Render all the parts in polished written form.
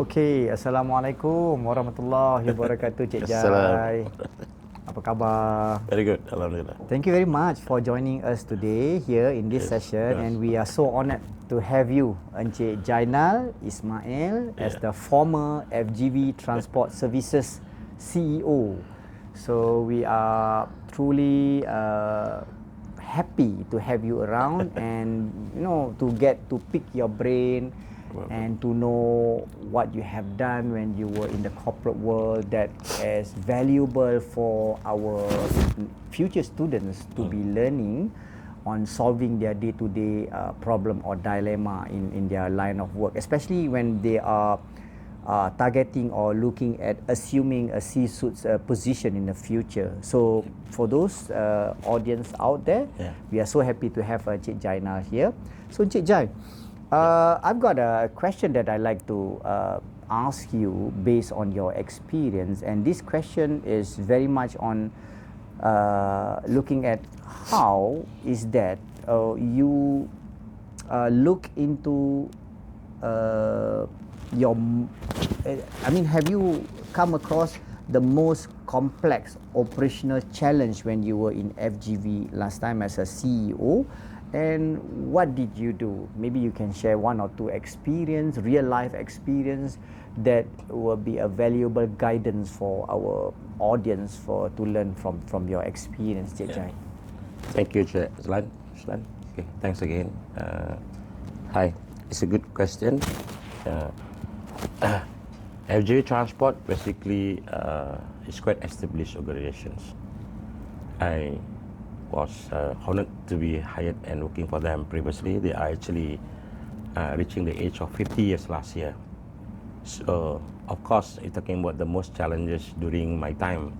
Okey, Assalamualaikum warahmatullahi wabarakatuh, Cik Jai. Apa khabar? Very good, Alhamdulillah. Thank you very much for joining us today here in this session, and we are so honoured to have you, Encik Jainal Ismail, as the former FGV Transport Services CEO. So we are truly happy to have you around and to get to pick your brain and to know what you have done when you were in the corporate world that is valuable for our future students to be learning on solving their day-to-day problem or dilemma in their line of work, especially when they are targeting or looking at assuming a C-Suites position in the future. So for those audience out there, we are so happy to have Encik Jainal here. So Encik Jai, I've got a question that I'd like to ask you based on your experience, and this question is very much on looking at how is that you look into have you come across the most complex operational challenge when you were in FGV last time as a CEO? And what did you do? Maybe you can share one or two experience, real life experience that will be a valuable guidance for our audience to learn from your experience, Cik Jai. Thank you, Cik Zlan. Okay, thanks again. Hi, it's a good question. FGV Transport basically is quite established organizations. I was honored to be hired and working for them previously. They are actually reaching the age of 50 years last year. So, of course, you're talking about the most challenges during my time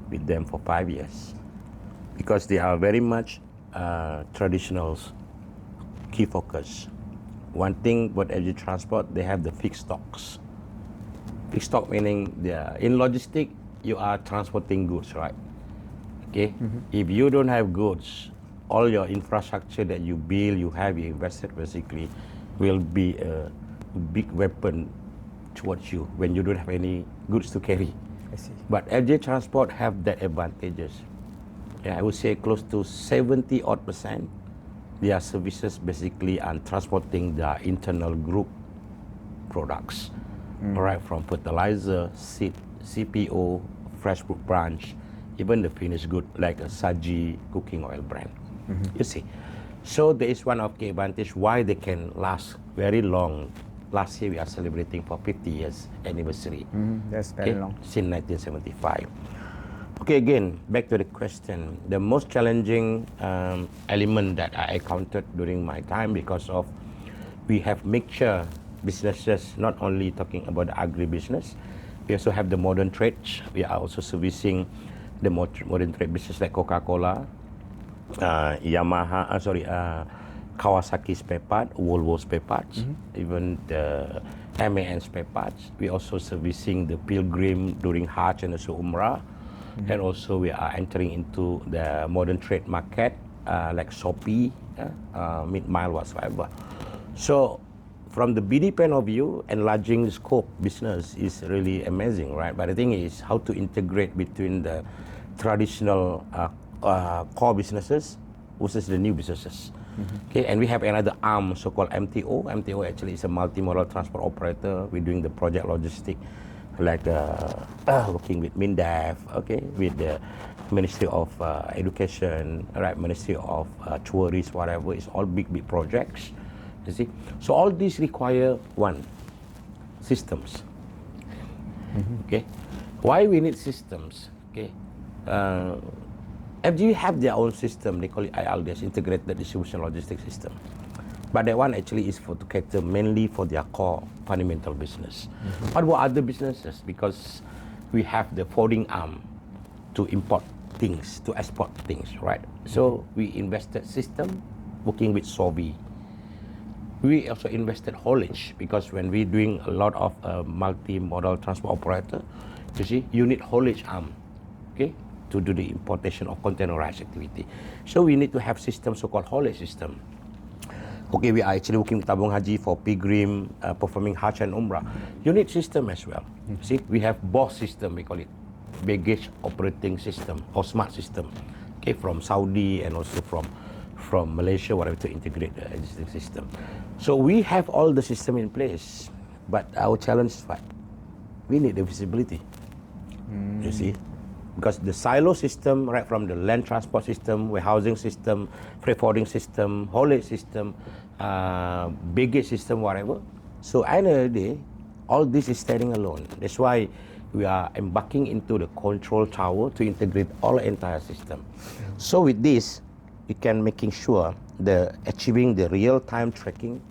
with them for 5 years, because they are very much traditional key focus. One thing about FGV Transport, they have the fixed stocks. Fixed stock meaning in logistics, you are transporting goods, right? Okay, if you don't have goods, all your infrastructure that you build, you invested basically, will be a big weapon towards you when you don't have any goods to carry. I see. But FGV Transport have that advantages. I would say close to 70% their services basically are transporting their internal group products. All right, from fertilizer, seed, CPO, fresh fruit branch, even the finished good like a Saji cooking oil brand. You see, so there is one of the advantage why they can last very long. Last year we are celebrating for 50 years anniversary. That's very long. Since 1975. Okay, again back to the question. The most challenging element that I encountered during my time, because of we have mixture businesses, not only talking about the agribusiness, we also have the modern trades. We are also servicing the modern trade business like Coca-Cola, Kawasaki spare part, Volvo spare parts, even the MAN spare parts. We also servicing the pilgrim during Hajj and also Umrah, and also we are entering into the modern trade market like Shopee, mid-mile whatsoever. So from the BD point of view, enlarging the scope business is really amazing, right? But the thing is how to integrate between the traditional core businesses versus the new businesses. Okay, and we have another arm, so-called MTO. MTO actually is a multimodal transport operator. We're doing the project logistic, like working with MINDEF, okay, with the Ministry of Education, right, Ministry of Tourism, whatever. It's all big projects. You see, so all these require one systems. Okay, why we need systems? Okay, FGV have their own system. They call it ILDS, Integrated Distribution Logistics System. But that one actually is to cater mainly for their core fundamental business. What about other businesses? Because we have the forwarding arm to import things, to export things, right? So we invested system working with Sobi. We also invested haulage, because when we're doing a lot of multi-modal transport operator, you see, you need haulage arm, okay, to do the importation of containerized activity. So we need to have system, so-called haulage system. Okay, we are actually working with Tabung Haji for pilgrim performing Hajj and Umrah. You need system as well. See, we have BOS system, we call it, baggage operating system or smart system. Okay, from Saudi and also from Malaysia, whatever, to integrate the existing system. So we have all the system in place, but our challenge is what? We need the visibility. You see, because the silo system, right from the land transport system, warehousing system, freight forwarding system, haulage system, baggage system, whatever. So at the end of the day, all this is standing alone. That's why we are embarking into the control tower to integrate all entire system. So with this, we can making sure the achieving the real-time tracking,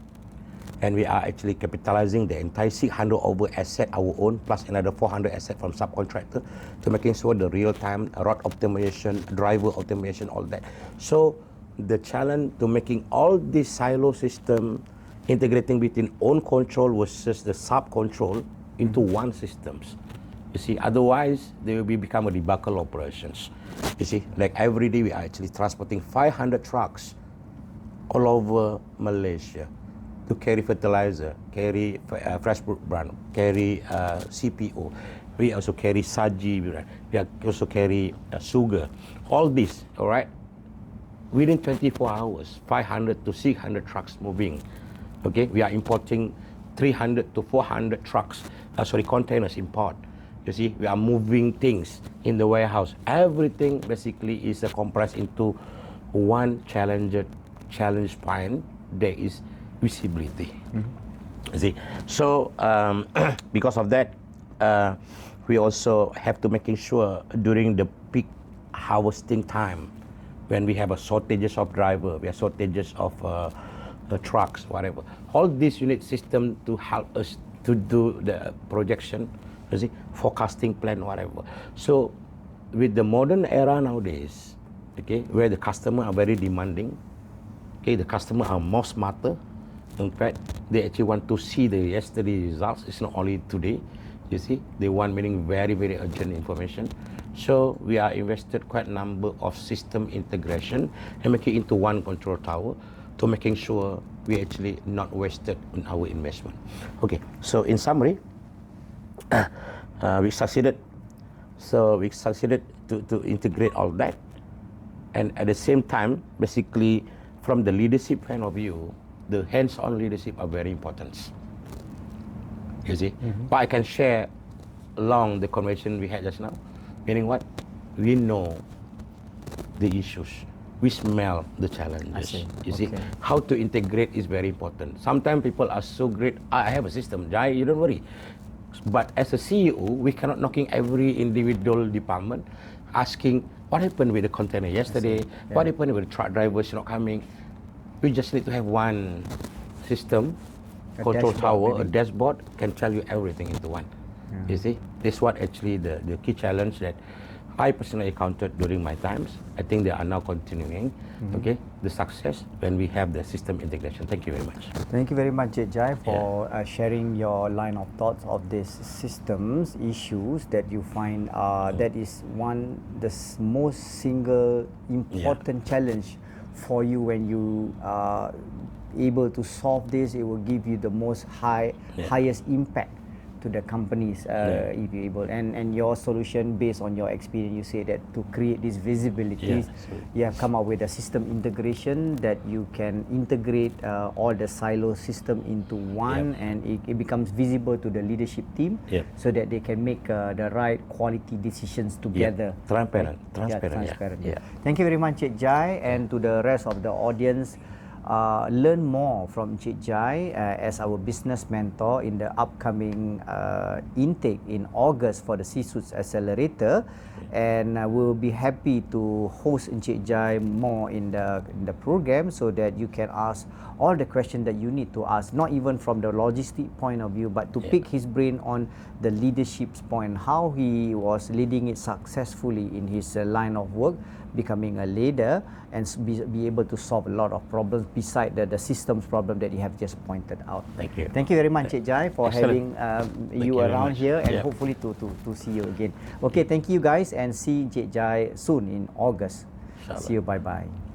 and we are actually capitalizing the entire 600 over asset our own plus another 400 asset from subcontractor to making sure the real-time route optimization, driver optimization, all that. So the challenge to making all this silo system integrating between own control versus the sub control into one systems. You see, otherwise they will become a debacle operations. You see, like every day we are actually transporting 500 trucks all over Malaysia to carry fertilizer, carry fresh fruit brand, carry CPO. We also carry saji, we also carry sugar. All this, all right, within 24 hours, 500 to 600 trucks moving. Okay, we are importing 300 to 400 trucks, containers import. You see, we are moving things in the warehouse. Everything basically is compressed into one challenge point. There is visibility. You see, so because of that, we also have to making sure during the peak harvesting time, when we have a shortages of driver, we have shortages of the trucks, whatever. All this unit system to help us to do the projection, you see, forecasting plan, whatever. So with the modern era nowadays, okay, where the customer are very demanding, okay, the customer are more smarter. In fact, they actually want to see the yesterday results. It's not only today. You see, they want meaning very, very urgent information. So we are invested quite a number of system integration and make it into one control tower to making sure we actually not wasted in our investment. Okay, so in summary, we succeeded. So we succeeded to integrate all that, and at the same time, basically, from the leadership point of view, the hands-on leadership are very important. You see, but I can share along the conversation we had just now, meaning what? We know the issues, we smell the challenges. You see, how to integrate is very important. Sometimes people are so great, I have a system, Jai, you don't worry. But as a CEO, we cannot knocking every individual department asking what happened with the container yesterday, what happened with the truck drivers not coming. We just need to have one system, control tower, a dashboard can tell you everything into one. You see, this is what actually the key challenge that I personally encountered during my times. I think they are now continuing, okay, the success when we have the system integration. Thank you very much. Thank you very much, Jai, for sharing your line of thoughts of these systems issues that you find that is the most single important challenge for you. When you are able to solve this, it will give you the most highest impact to the companies if you're able, and your solution based on your experience, you say that to create this visibility, you have come up with a system integration that you can integrate all the silo system into one, and it becomes visible to the leadership team so that they can make the right quality decisions together. Transparent. Thank you very much, Cik Jai, and to the rest of the audience. Learn more from Cik Jai as our business mentor in the upcoming intake in August for the C-Suites Accelerator, and we'll be happy to host Cik Jai more in the program so that you can ask all the questions that you need to ask, not even from the logistic point of view, but to pick his brain on the leadership's point, how he was leading it successfully in his line of work, becoming a leader, and be able to solve a lot of problems beside the systems problem that you have just pointed out. Thank you. Thank you very much, Cik Jai, for having you around here, and hopefully to see you again. Okay, thank you guys, and see Cik Jai soon in August. See you, bye-bye.